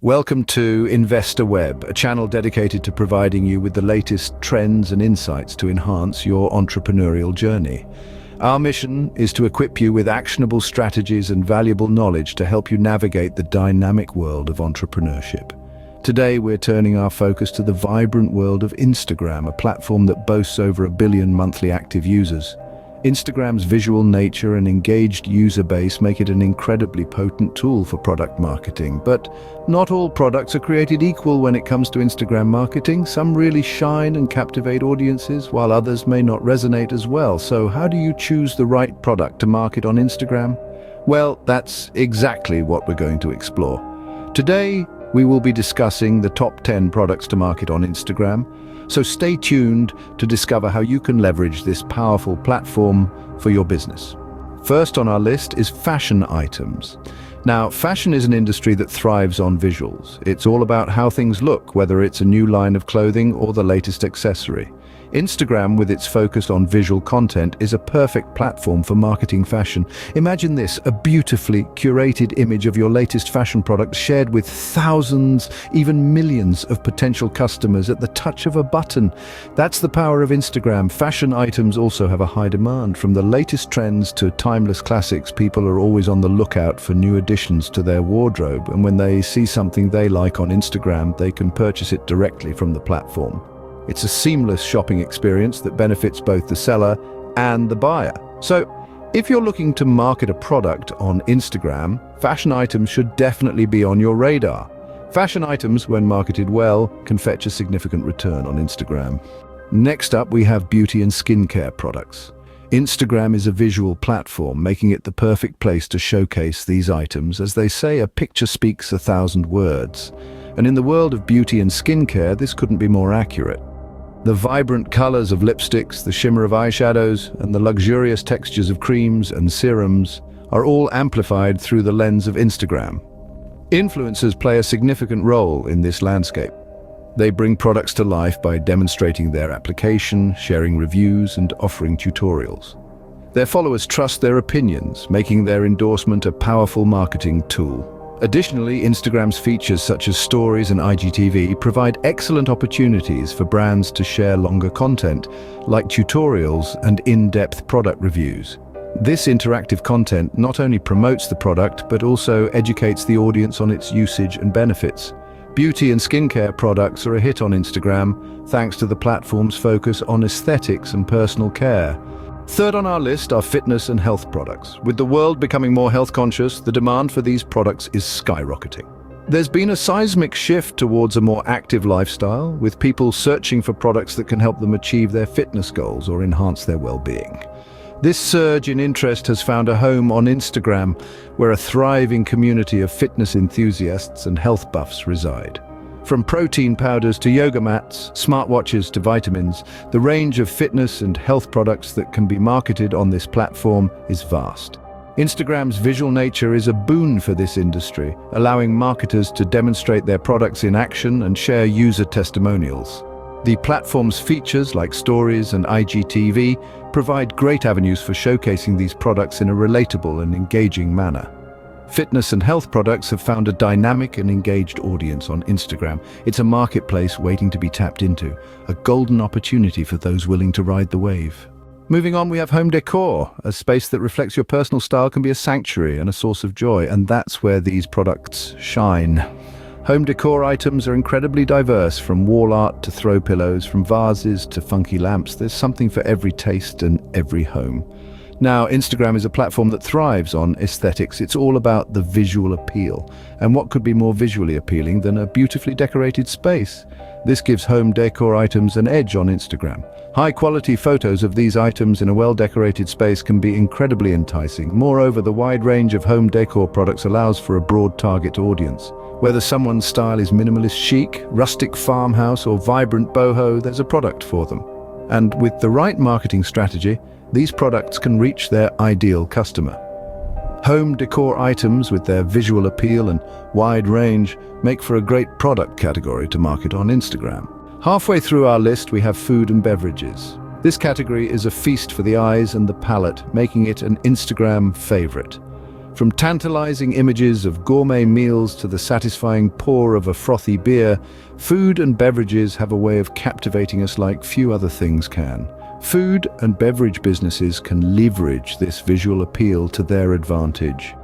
Welcome to Investor Web, a channel dedicated to providing you with the latest trends and insights to enhance your entrepreneurial journey. Our mission is to equip you with actionable strategies and valuable knowledge to help you navigate the dynamic world of entrepreneurship. Today, we're turning our focus to the vibrant world of Instagram, a platform that boasts over 1 billion monthly active users. Instagram's visual nature and engaged user base make it an incredibly potent tool for product marketing. But not all products are created equal when it comes to Instagram marketing. Some really shine and captivate audiences, while others may not resonate as well. So how do you choose the right product to market on Instagram? Well, that's exactly what we're going to explore. Today, we will be discussing the top 10 products to market on Instagram. So stay tuned to discover how you can leverage this powerful platform for your business. First on our list is fashion items. Now, fashion is an industry that thrives on visuals. It's all about how things look, whether it's a new line of clothing or the latest accessory. Instagram, with its focus on visual content, is a perfect platform for marketing fashion. Imagine this, a beautifully curated image of your latest fashion product shared with thousands, even millions of potential customers at the touch of a button. That's the power of Instagram. Fashion items also have a high demand. From the latest trends to timeless classics, people are always on the lookout for new additions to their wardrobe. And when they see something they like on Instagram, they can purchase it directly from the platform. It's a seamless shopping experience that benefits both the seller and the buyer. So, if you're looking to market a product on Instagram, fashion items should definitely be on your radar. Fashion items, when marketed well, can fetch a significant return on Instagram. Next up, we have beauty and skincare products. Instagram is a visual platform, making it the perfect place to showcase these items. As they say, a picture speaks 1,000 words. And in the world of beauty and skincare, this couldn't be more accurate. The vibrant colors of lipsticks, the shimmer of eyeshadows, and the luxurious textures of creams and serums are all amplified through the lens of Instagram. Influencers play a significant role in this landscape. They bring products to life by demonstrating their application, sharing reviews, and offering tutorials. Their followers trust their opinions, making their endorsement a powerful marketing tool. Additionally, Instagram's features such as Stories and IGTV provide excellent opportunities for brands to share longer content, like tutorials and in-depth product reviews. This interactive content not only promotes the product, but also educates the audience on its usage and benefits. Beauty and skincare products are a hit on Instagram, thanks to the platform's focus on aesthetics and personal care. Third on our list are fitness and health products. With the world becoming more health conscious, the demand for these products is skyrocketing. There's been a seismic shift towards a more active lifestyle, with people searching for products that can help them achieve their fitness goals or enhance their well-being. This surge in interest has found a home on Instagram, where a thriving community of fitness enthusiasts and health buffs reside. From protein powders to yoga mats, smartwatches to vitamins, the range of fitness and health products that can be marketed on this platform is vast. Instagram's visual nature is a boon for this industry, allowing marketers to demonstrate their products in action and share user testimonials. The platform's features like Stories and IGTV provide great avenues for showcasing these products in a relatable and engaging manner. Fitness and health products have found a dynamic and engaged audience on Instagram. It's a marketplace waiting to be tapped into, a golden opportunity for those willing to ride the wave. Moving on, we have home decor. A space that reflects your personal style can be a sanctuary and a source of joy, and that's where these products shine. Home decor items are incredibly diverse, from wall art to throw pillows, from vases to funky lamps. There's something for every taste and every home. Now, Instagram is a platform that thrives on aesthetics. It's all about the visual appeal. And what could be more visually appealing than a beautifully decorated space? This gives home decor items an edge on Instagram. High-quality photos of these items in a well-decorated space can be incredibly enticing. Moreover, the wide range of home decor products allows for a broad target audience. Whether someone's style is minimalist chic, rustic farmhouse, or vibrant boho, there's a product for them. And with the right marketing strategy, these products can reach their ideal customer. Home decor items, with their visual appeal and wide range, make for a great product category to market on Instagram. Halfway through our list, we have food and beverages. This category is a feast for the eyes and the palate, making it an Instagram favorite. From tantalizing images of gourmet meals to the satisfying pour of a frothy beer, food and beverages have a way of captivating us like few other things can. Food and beverage businesses can leverage this visual appeal to their advantage.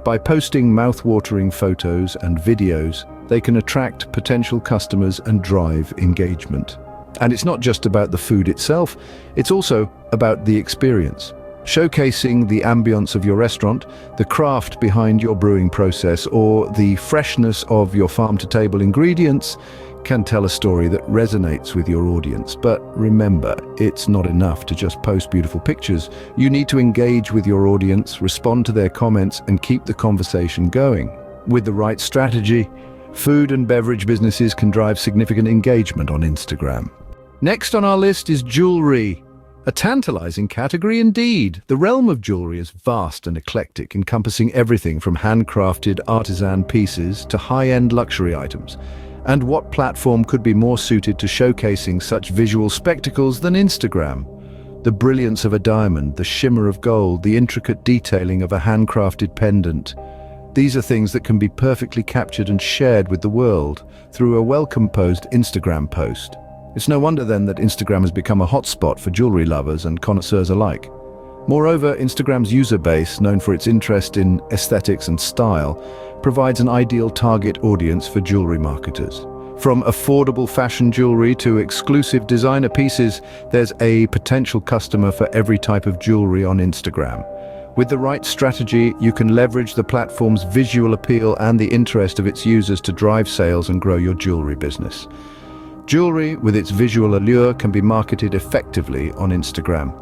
By posting mouth-watering photos and videos, they can attract potential customers and drive engagement. And it's not just about the food itself, it's also about the experience. Showcasing the ambience of your restaurant, the craft behind your brewing process, or the freshness of your farm-to-table ingredients can tell a story that resonates with your audience. But remember, it's not enough to just post beautiful pictures. You need to engage with your audience, respond to their comments, and keep the conversation going. With the right strategy, food and beverage businesses can drive significant engagement on Instagram. Next on our list is jewelry. A tantalizing category indeed. The realm of jewelry is vast and eclectic, encompassing everything from handcrafted artisan pieces to high-end luxury items. And what platform could be more suited to showcasing such visual spectacles than Instagram? The brilliance of a diamond, the shimmer of gold, the intricate detailing of a handcrafted pendant. These are things that can be perfectly captured and shared with the world through a well-composed Instagram post. It's no wonder then that Instagram has become a hotspot for jewelry lovers and connoisseurs alike. Moreover, Instagram's user base, known for its interest in aesthetics and style, provides an ideal target audience for jewelry marketers. From affordable fashion jewelry to exclusive designer pieces, there's a potential customer for every type of jewelry on Instagram. With the right strategy, you can leverage the platform's visual appeal and the interest of its users to drive sales and grow your jewelry business. Jewelry, with its visual allure, can be marketed effectively on Instagram.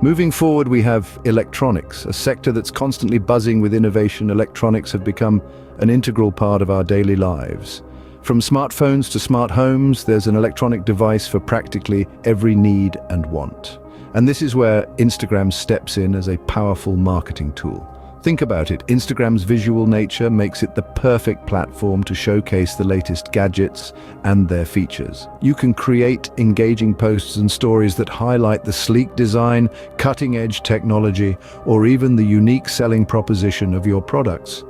Moving forward, we have electronics, a sector that's constantly buzzing with innovation. Electronics have become an integral part of our daily lives. From smartphones to smart homes, there's an electronic device for practically every need and want. And this is where Instagram steps in as a powerful marketing tool. Think about it, Instagram's visual nature makes it the perfect platform to showcase the latest gadgets and their features. You can create engaging posts and stories that highlight the sleek design, cutting-edge technology, or even the unique selling proposition of your products.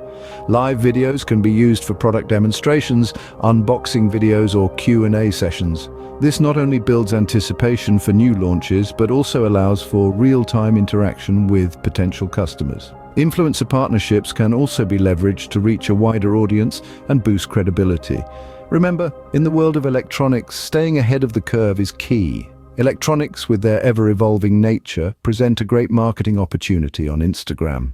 Live videos can be used for product demonstrations, unboxing videos, or Q&A sessions. This not only builds anticipation for new launches, but also allows for real-time interaction with potential customers. Influencer partnerships can also be leveraged to reach a wider audience and boost credibility. Remember, in the world of electronics, staying ahead of the curve is key. Electronics, with their ever-evolving nature, present a great marketing opportunity on Instagram.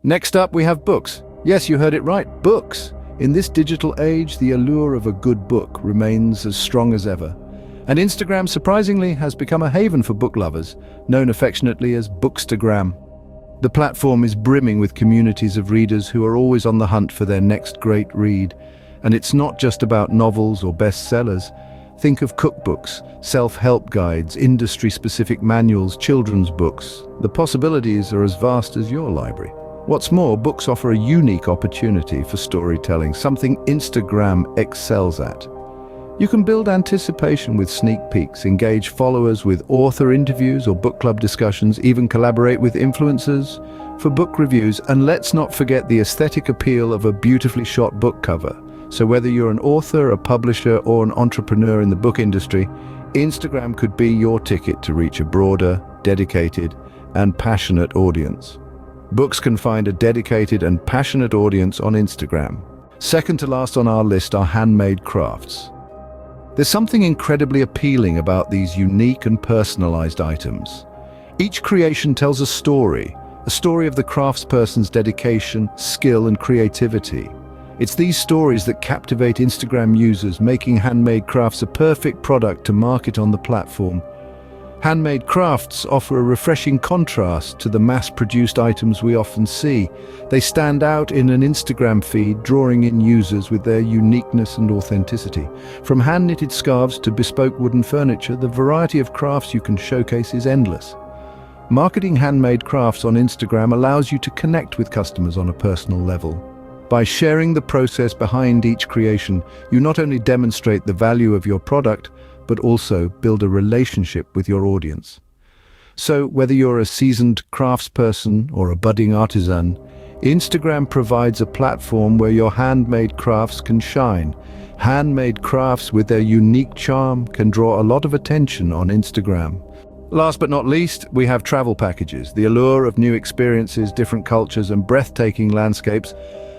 Next up, we have books. Yes, you heard it right, books. In this digital age, the allure of a good book remains as strong as ever. And Instagram, surprisingly, has become a haven for book lovers, known affectionately as Bookstagram. The platform is brimming with communities of readers who are always on the hunt for their next great read. And it's not just about novels or bestsellers. Think of cookbooks, self-help guides, industry-specific manuals, children's books. The possibilities are as vast as your library. What's more, books offer a unique opportunity for storytelling, something Instagram excels at. You can build anticipation with sneak peeks, engage followers with author interviews or book club discussions, even collaborate with influencers for book reviews. And let's not forget the aesthetic appeal of a beautifully shot book cover. So whether you're an author, a publisher, or an entrepreneur in the book industry, Instagram could be your ticket to reach a broader, dedicated, and passionate audience. Books can find a dedicated and passionate audience on Instagram. Second to last on our list are handmade crafts. There's something incredibly appealing about these unique and personalized items. Each creation tells a story of the craftsperson's dedication, skill, and creativity. It's these stories that captivate Instagram users, making handmade crafts a perfect product to market on the platform. Handmade crafts offer a refreshing contrast to the mass-produced items we often see. They stand out in an Instagram feed, drawing in users with their uniqueness and authenticity. From hand-knitted scarves to bespoke wooden furniture, the variety of crafts you can showcase is endless. Marketing handmade crafts on Instagram allows you to connect with customers on a personal level. By sharing the process behind each creation, you not only demonstrate the value of your product, but also build a relationship with your audience. So whether you're a seasoned craftsperson or a budding artisan, Instagram provides a platform where your handmade crafts can shine. Handmade crafts with their unique charm can draw a lot of attention on Instagram. Last but not least, we have travel packages. The allure of new experiences, different cultures, and breathtaking landscapes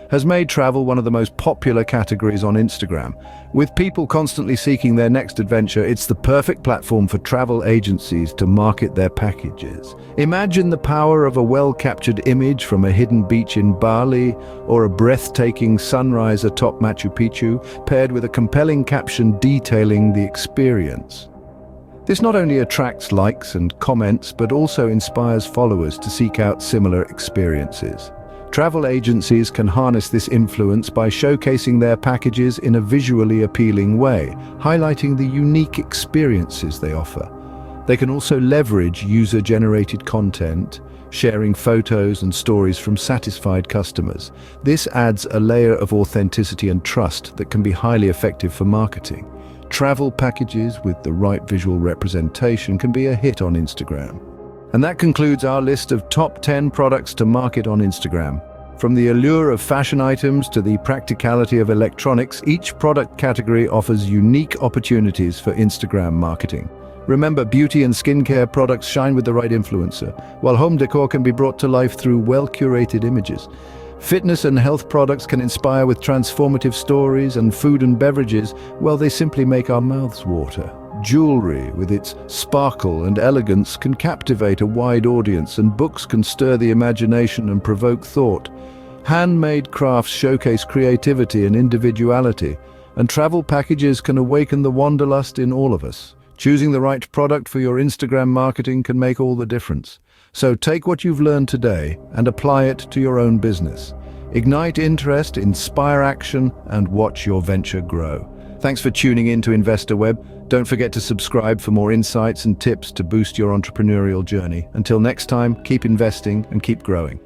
has made travel one of the most popular categories on Instagram. With people constantly seeking their next adventure, it's the perfect platform for travel agencies to market their packages. Imagine the power of a well-captured image from a hidden beach in Bali or a breathtaking sunrise atop Machu Picchu, paired with a compelling caption detailing the experience. This not only attracts likes and comments, but also inspires followers to seek out similar experiences. Travel agencies can harness this influence by showcasing their packages in a visually appealing way, highlighting the unique experiences they offer. They can also leverage user-generated content, sharing photos and stories from satisfied customers. This adds a layer of authenticity and trust that can be highly effective for marketing. Travel packages with the right visual representation can be a hit on Instagram. And that concludes our list of top 10 products to market on Instagram. From the allure of fashion items to the practicality of electronics, each product category offers unique opportunities for Instagram marketing. Remember, beauty and skincare products shine with the right influencer, while home decor can be brought to life through well-curated images. Fitness and health products can inspire with transformative stories, and food and beverages, well, they simply make our mouths water. Jewelry, with its sparkle and elegance, can captivate a wide audience, and books can stir the imagination and provoke thought. Handmade crafts showcase creativity and individuality, and travel packages can awaken the wanderlust in all of us. Choosing the right product for your Instagram marketing can make all the difference. So take what you've learned today and apply it to your own business. Ignite interest, inspire action, and watch your venture grow. Thanks for tuning in to InvestorWeb. Don't forget to subscribe for more insights and tips to boost your entrepreneurial journey. Until next time, keep investing and keep growing.